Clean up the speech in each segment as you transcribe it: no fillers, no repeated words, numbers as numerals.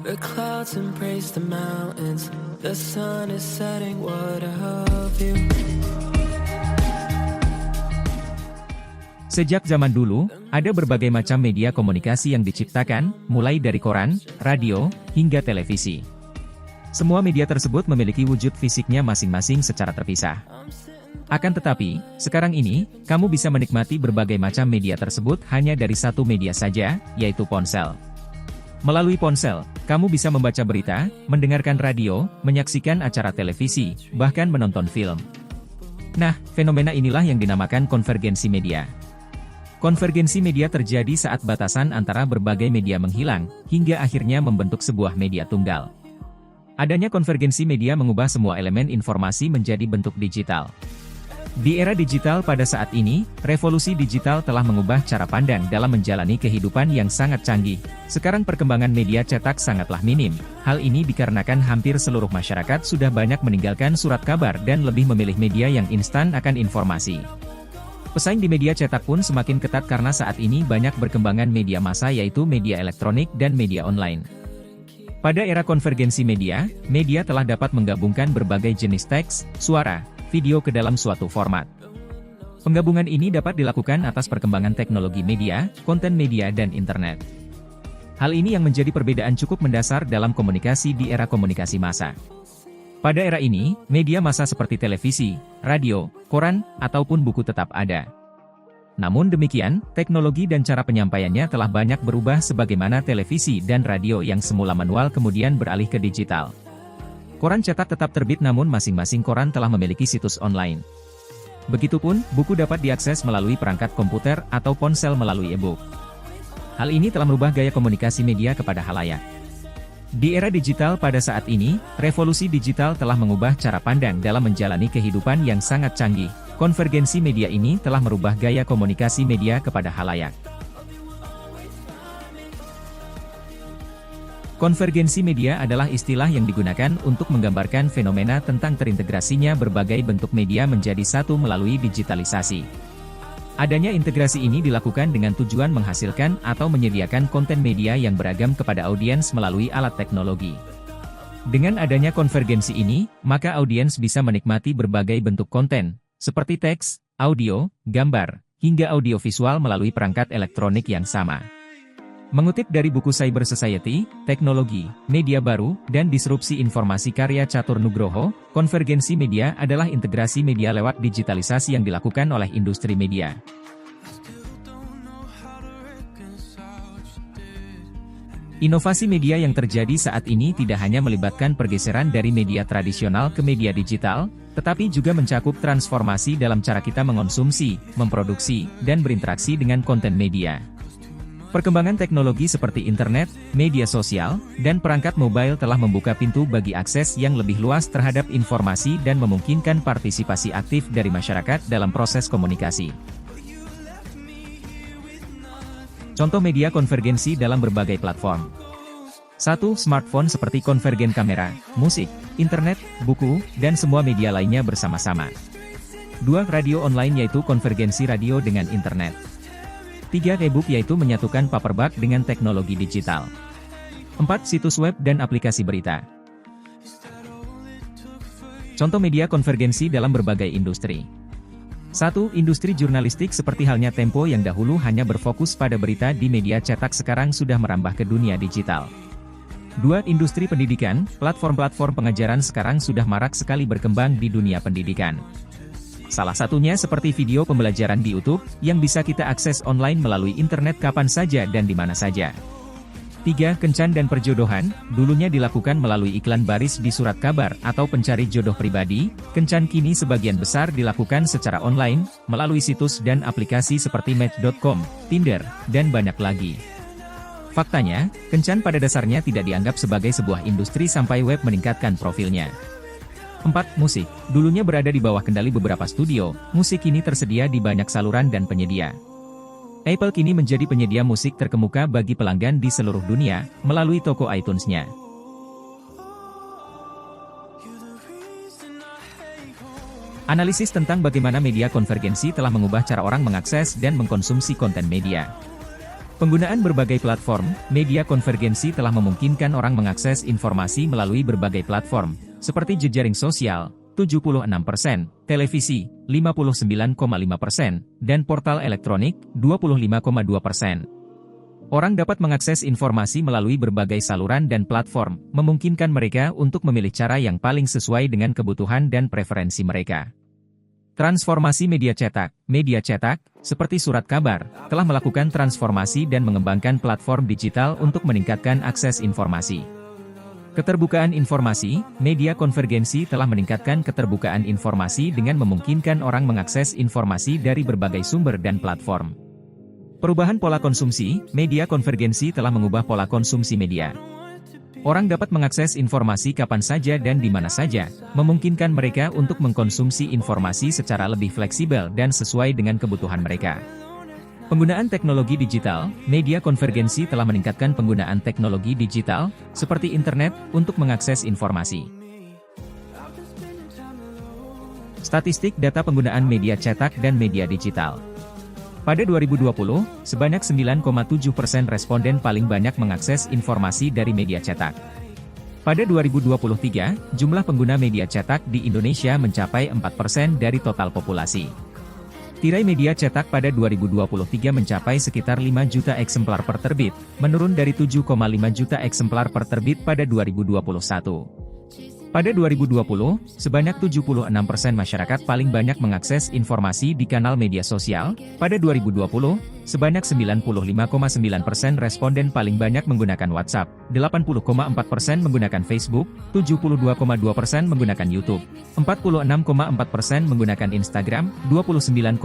the clouds embrace the mountains. The sun is setting, what a view. Sejak zaman dulu, ada berbagai macam media komunikasi yang diciptakan, mulai dari koran, radio, hingga televisi. Semua media tersebut memiliki wujud fisiknya masing-masing secara terpisah. Akan tetapi, sekarang ini, kamu bisa menikmati berbagai macam media tersebut hanya dari satu media saja, yaitu ponsel. Melalui ponsel, kamu bisa membaca berita, mendengarkan radio, menyaksikan acara televisi, bahkan menonton film. Nah, fenomena inilah yang dinamakan konvergensi media. Konvergensi media terjadi saat batasan antara berbagai media menghilang, hingga akhirnya membentuk sebuah media tunggal. Adanya konvergensi media mengubah semua elemen informasi menjadi bentuk digital. Di era digital pada saat ini, revolusi digital telah mengubah cara pandang dalam menjalani kehidupan yang sangat canggih. Sekarang perkembangan media cetak sangatlah minim. Hal ini dikarenakan hampir seluruh masyarakat sudah banyak meninggalkan surat kabar dan lebih memilih media yang instan akan informasi. Pesaing di media cetak pun semakin ketat karena saat ini banyak berkembangan media massa yaitu media elektronik dan media online. Pada era konvergensi media, media telah dapat menggabungkan berbagai jenis teks, suara, video ke dalam suatu format. Penggabungan ini dapat dilakukan atas perkembangan teknologi media, konten media dan internet. Hal ini yang menjadi perbedaan cukup mendasar dalam komunikasi di era komunikasi massa. Pada era ini, media massa seperti televisi, radio, koran, ataupun buku tetap ada. Namun demikian, teknologi dan cara penyampaiannya telah banyak berubah sebagaimana televisi dan radio yang semula manual kemudian beralih ke digital. Koran cetak tetap terbit namun masing-masing koran telah memiliki situs online. Begitupun, buku dapat diakses melalui perangkat komputer atau ponsel melalui e-book. Hal ini telah merubah gaya komunikasi media kepada halayak. Di era digital pada saat ini, revolusi digital telah mengubah cara pandang dalam menjalani kehidupan yang sangat canggih. Konvergensi media ini telah merubah gaya komunikasi media kepada halayak. Konvergensi media adalah istilah yang digunakan untuk menggambarkan fenomena tentang terintegrasinya berbagai bentuk media menjadi satu melalui digitalisasi. Adanya integrasi ini dilakukan dengan tujuan menghasilkan atau menyediakan konten media yang beragam kepada audiens melalui alat teknologi. Dengan adanya konvergensi ini, maka audiens bisa menikmati berbagai bentuk konten, seperti teks, audio, gambar, hingga audiovisual melalui perangkat elektronik yang sama. Mengutip dari buku Cyber Society, Teknologi, Media Baru, dan Disrupsi Informasi karya Catur Nugroho, konvergensi media adalah integrasi media lewat digitalisasi yang dilakukan oleh industri media. Inovasi media yang terjadi saat ini tidak hanya melibatkan pergeseran dari media tradisional ke media digital, tetapi juga mencakup transformasi dalam cara kita mengonsumsi, memproduksi, dan berinteraksi dengan konten media. Perkembangan teknologi seperti internet, media sosial, dan perangkat mobile telah membuka pintu bagi akses yang lebih luas terhadap informasi dan memungkinkan partisipasi aktif dari masyarakat dalam proses komunikasi. Contoh media konvergensi dalam berbagai platform. 1. Smartphone seperti konvergen kamera, musik, internet, buku, dan semua media lainnya bersama-sama. 2. Radio online yaitu konvergensi radio dengan internet. 3. E-book yaitu menyatukan paperback dengan teknologi digital. 4. Situs web dan aplikasi berita. Contoh media konvergensi dalam berbagai industri. 1. Industri jurnalistik seperti halnya Tempo yang dahulu hanya berfokus pada berita di media cetak sekarang sudah merambah ke dunia digital. 2. Industri pendidikan, platform-platform pengajaran sekarang sudah marak sekali berkembang di dunia pendidikan. Salah satunya seperti video pembelajaran di YouTube, yang bisa kita akses online melalui internet kapan saja dan di mana saja. 3. Kencan dan perjodohan, dulunya dilakukan melalui iklan baris di surat kabar atau pencari jodoh pribadi, kencan kini sebagian besar dilakukan secara online, melalui situs dan aplikasi seperti Match.com, Tinder, dan banyak lagi. Faktanya, kencan pada dasarnya tidak dianggap sebagai sebuah industri sampai web meningkatkan profilnya. 4. Musik. Dulunya berada di bawah kendali beberapa studio, musik kini tersedia di banyak saluran dan penyedia. Apple kini menjadi penyedia musik terkemuka bagi pelanggan di seluruh dunia, melalui toko iTunes-nya. Analisis tentang bagaimana media konvergensi telah mengubah cara orang mengakses dan mengkonsumsi konten media. Penggunaan berbagai platform, media konvergensi telah memungkinkan orang mengakses informasi melalui berbagai platform, seperti jejaring sosial, 76%, televisi, 59,5%, dan portal elektronik, 25,2%. Orang dapat mengakses informasi melalui berbagai saluran dan platform, memungkinkan mereka untuk memilih cara yang paling sesuai dengan kebutuhan dan preferensi mereka. Transformasi media cetak, seperti surat kabar, telah melakukan transformasi dan mengembangkan platform digital untuk meningkatkan akses informasi. Keterbukaan informasi, media konvergensi telah meningkatkan keterbukaan informasi dengan memungkinkan orang mengakses informasi dari berbagai sumber dan platform. Perubahan pola konsumsi, media konvergensi telah mengubah pola konsumsi media. Orang dapat mengakses informasi kapan saja dan di mana saja, memungkinkan mereka untuk mengkonsumsi informasi secara lebih fleksibel dan sesuai dengan kebutuhan mereka. Penggunaan teknologi digital, media konvergensi telah meningkatkan penggunaan teknologi digital, seperti internet, untuk mengakses informasi. Statistik data penggunaan media cetak dan media digital. Pada 2020, sebanyak 9,7% responden paling banyak mengakses informasi dari media cetak. Pada 2023, jumlah pengguna media cetak di Indonesia mencapai 4% dari total populasi. Tirai media cetak pada 2023 mencapai sekitar 5 juta eksemplar per terbit, menurun dari 7,5 juta eksemplar per terbit pada 2021. Pada 2020, sebanyak 76% masyarakat paling banyak mengakses informasi di kanal media sosial. Pada 2020, sebanyak 95,9% responden paling banyak menggunakan WhatsApp, 80,4% menggunakan Facebook, 72,2% menggunakan YouTube, 46,4% menggunakan Instagram, 29,8%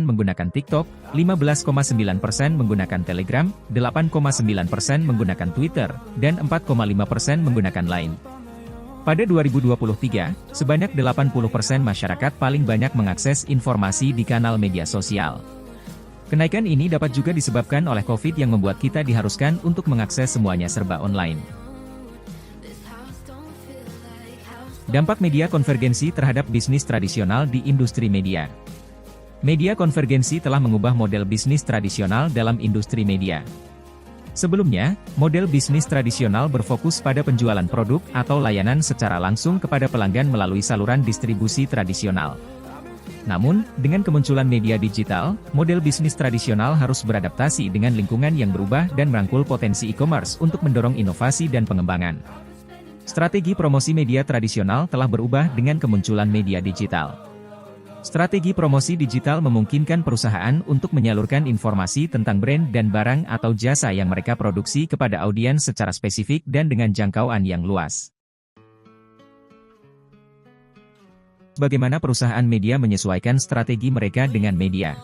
menggunakan TikTok, 15,9% menggunakan Telegram, 8,9% menggunakan Twitter, dan 4,5% menggunakan Line. Pada 2023, sebanyak 80% masyarakat paling banyak mengakses informasi di kanal media sosial. Kenaikan ini dapat juga disebabkan oleh COVID yang membuat kita diharuskan untuk mengakses semuanya serba online. Dampak media konvergensi terhadap bisnis tradisional di industri media. Media konvergensi telah mengubah model bisnis tradisional dalam industri media. Sebelumnya, model bisnis tradisional berfokus pada penjualan produk atau layanan secara langsung kepada pelanggan melalui saluran distribusi tradisional. Namun, dengan kemunculan media digital, model bisnis tradisional harus beradaptasi dengan lingkungan yang berubah dan merangkul potensi e-commerce untuk mendorong inovasi dan pengembangan. Strategi promosi media tradisional telah berubah dengan kemunculan media digital. Strategi promosi digital memungkinkan perusahaan untuk menyalurkan informasi tentang brand dan barang atau jasa yang mereka produksi kepada audiens secara spesifik dan dengan jangkauan yang luas. Bagaimana perusahaan media menyesuaikan strategi mereka dengan media?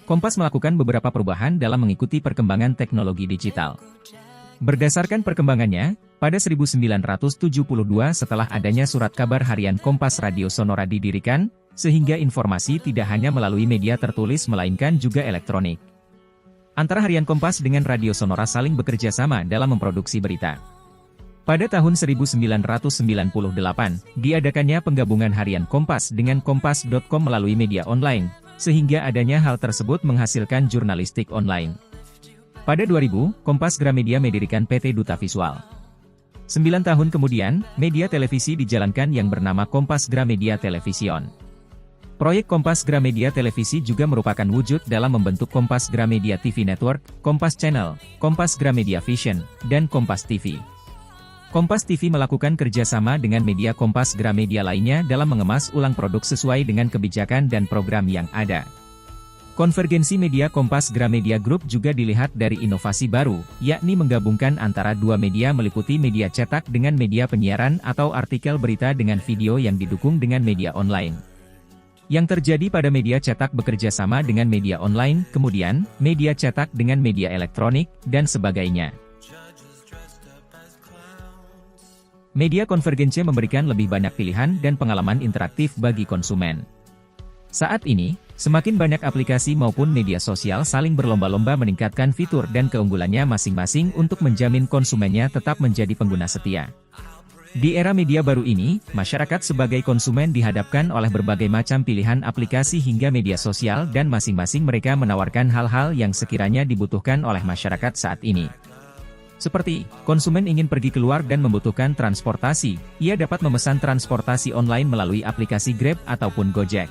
Kompas melakukan beberapa perubahan dalam mengikuti perkembangan teknologi digital. Berdasarkan perkembangannya, pada 1972 setelah adanya surat kabar harian Kompas Radio Sonora didirikan, sehingga informasi tidak hanya melalui media tertulis melainkan juga elektronik. Antara harian Kompas dengan Radio Sonora saling bekerja sama dalam memproduksi berita. Pada tahun 1998, diadakannya penggabungan harian Kompas dengan Kompas.com melalui media online, sehingga adanya hal tersebut menghasilkan jurnalistik online. Pada 2000, Kompas Gramedia mendirikan PT Duta Visual. 9 tahun kemudian, media televisi dijalankan yang bernama Kompas Gramedia Television. Proyek Kompas Gramedia Televisi juga merupakan wujud dalam membentuk Kompas Gramedia TV Network, Kompas Channel, Kompas Gramedia Vision, dan Kompas TV. Kompas TV melakukan kerjasama dengan media Kompas Gramedia lainnya dalam mengemas ulang produk sesuai dengan kebijakan dan program yang ada. Konvergensi media Kompas Gramedia Group juga dilihat dari inovasi baru, yakni menggabungkan antara dua media meliputi media cetak dengan media penyiaran atau artikel berita dengan video yang didukung dengan media online. Yang terjadi pada media cetak bekerja sama dengan media online, kemudian, media cetak dengan media elektronik, dan sebagainya. Media konvergensi memberikan lebih banyak pilihan dan pengalaman interaktif bagi konsumen. Saat ini, semakin banyak aplikasi maupun media sosial saling berlomba-lomba meningkatkan fitur dan keunggulannya masing-masing untuk menjamin konsumennya tetap menjadi pengguna setia. Di era media baru ini, masyarakat sebagai konsumen dihadapkan oleh berbagai macam pilihan aplikasi hingga media sosial dan masing-masing mereka menawarkan hal-hal yang sekiranya dibutuhkan oleh masyarakat saat ini. Seperti, konsumen ingin pergi keluar dan membutuhkan transportasi, ia dapat memesan transportasi online melalui aplikasi Grab ataupun Gojek.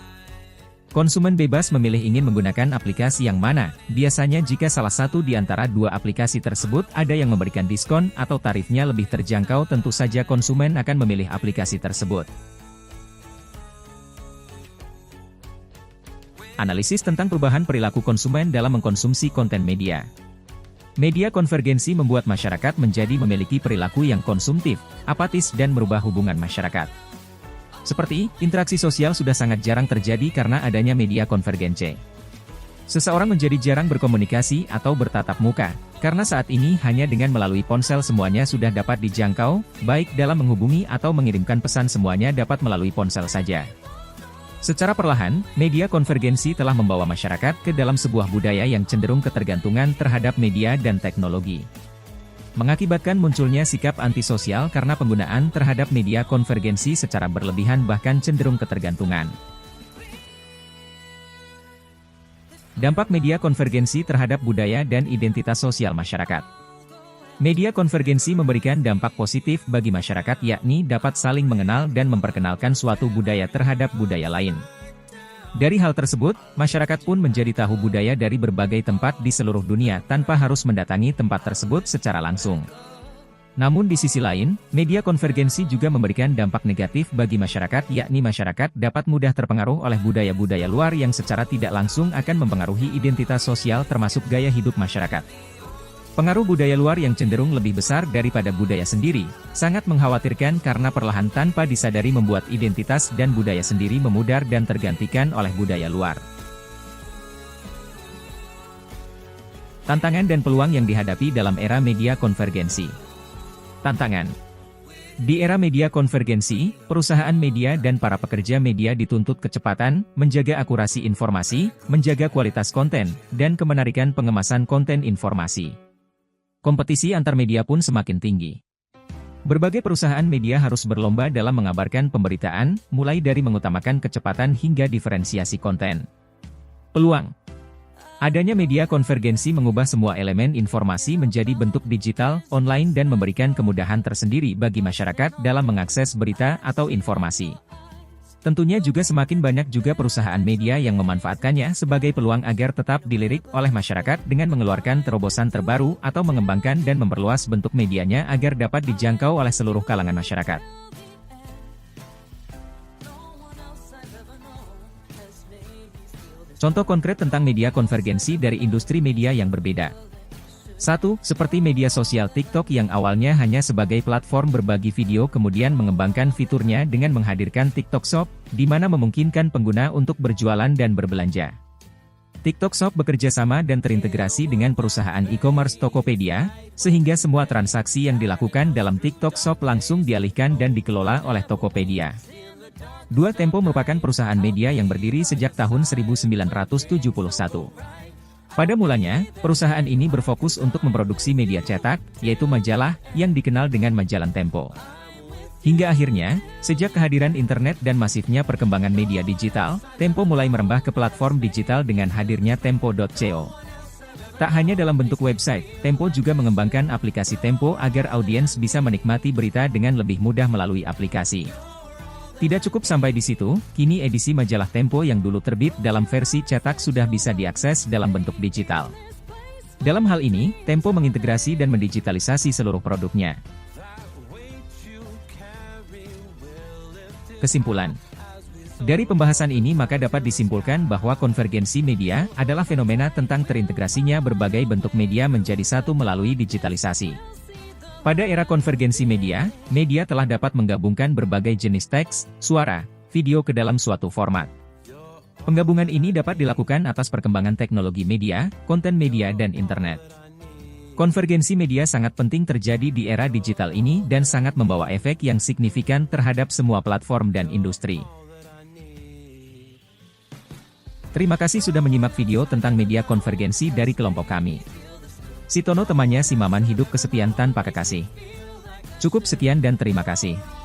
Konsumen bebas memilih ingin menggunakan aplikasi yang mana, biasanya jika salah satu di antara dua aplikasi tersebut ada yang memberikan diskon atau tarifnya lebih terjangkau, tentu saja konsumen akan memilih aplikasi tersebut. Analisis tentang perubahan perilaku konsumen dalam mengkonsumsi konten media. Media konvergensi membuat masyarakat menjadi memiliki perilaku yang konsumtif, apatis dan merubah hubungan masyarakat. Seperti, interaksi sosial sudah sangat jarang terjadi karena adanya media konvergensi. Seseorang menjadi jarang berkomunikasi atau bertatap muka, karena saat ini hanya dengan melalui ponsel semuanya sudah dapat dijangkau, baik dalam menghubungi atau mengirimkan pesan semuanya dapat melalui ponsel saja. Secara perlahan, media konvergensi telah membawa masyarakat ke dalam sebuah budaya yang cenderung ketergantungan terhadap media dan teknologi. Mengakibatkan munculnya sikap antisosial karena penggunaan terhadap media konvergensi secara berlebihan bahkan cenderung ketergantungan. Dampak media konvergensi terhadap budaya dan identitas sosial masyarakat. Media konvergensi memberikan dampak positif bagi masyarakat, yakni dapat saling mengenal dan memperkenalkan suatu budaya terhadap budaya lain. Dari hal tersebut, masyarakat pun menjadi tahu budaya dari berbagai tempat di seluruh dunia tanpa harus mendatangi tempat tersebut secara langsung. Namun di sisi lain, media konvergensi juga memberikan dampak negatif bagi masyarakat, yakni masyarakat dapat mudah terpengaruh oleh budaya-budaya luar yang secara tidak langsung akan mempengaruhi identitas sosial termasuk gaya hidup masyarakat. Pengaruh budaya luar yang cenderung lebih besar daripada budaya sendiri, sangat mengkhawatirkan karena perlahan tanpa disadari membuat identitas dan budaya sendiri memudar dan tergantikan oleh budaya luar. Tantangan dan peluang yang dihadapi dalam era media konvergensi. Tantangan. Di era media konvergensi, perusahaan media dan para pekerja media dituntut kecepatan, menjaga akurasi informasi, menjaga kualitas konten, dan kemenarikan pengemasan konten informasi. Kompetisi antar media pun semakin tinggi. Berbagai perusahaan media harus berlomba dalam mengabarkan pemberitaan, mulai dari mengutamakan kecepatan hingga diferensiasi konten. Peluang. Adanya media konvergensi mengubah semua elemen informasi menjadi bentuk digital, online dan memberikan kemudahan tersendiri bagi masyarakat dalam mengakses berita atau informasi. Tentunya juga semakin banyak juga perusahaan media yang memanfaatkannya sebagai peluang agar tetap dilirik oleh masyarakat dengan mengeluarkan terobosan terbaru atau mengembangkan dan memperluas bentuk medianya agar dapat dijangkau oleh seluruh kalangan masyarakat. Contoh konkret tentang media konvergensi dari industri media yang berbeda. 1. Seperti media sosial TikTok yang awalnya hanya sebagai platform berbagi video kemudian mengembangkan fiturnya dengan menghadirkan TikTok Shop, di mana memungkinkan pengguna untuk berjualan dan berbelanja. TikTok Shop bekerja sama dan terintegrasi dengan perusahaan e-commerce Tokopedia, sehingga semua transaksi yang dilakukan dalam TikTok Shop langsung dialihkan dan dikelola oleh Tokopedia. 2. Tempo merupakan perusahaan media yang berdiri sejak tahun 1971. Pada mulanya, perusahaan ini berfokus untuk memproduksi media cetak, yaitu majalah, yang dikenal dengan Majalah Tempo. Hingga akhirnya, sejak kehadiran internet dan masifnya perkembangan media digital, Tempo mulai merambah ke platform digital dengan hadirnya Tempo.co. Tak hanya dalam bentuk website, Tempo juga mengembangkan aplikasi Tempo agar audiens bisa menikmati berita dengan lebih mudah melalui aplikasi. Tidak cukup sampai di situ, kini edisi majalah Tempo yang dulu terbit dalam versi cetak sudah bisa diakses dalam bentuk digital. Dalam hal ini, Tempo mengintegrasi dan mendigitalisasi seluruh produknya. Kesimpulan. Dari pembahasan ini maka dapat disimpulkan bahwa konvergensi media adalah fenomena tentang terintegrasinya berbagai bentuk media menjadi satu melalui digitalisasi. Pada era konvergensi media, media telah dapat menggabungkan berbagai jenis teks, suara, video ke dalam suatu format. Penggabungan ini dapat dilakukan atas perkembangan teknologi media, konten media dan internet. Konvergensi media sangat penting terjadi di era digital ini dan sangat membawa efek yang signifikan terhadap semua platform dan industri. Terima kasih sudah menyimak video tentang media konvergensi dari kelompok kami. Si Tono temannya si Maman hidup kesepian tanpa kekasih. Cukup sekian dan terima kasih.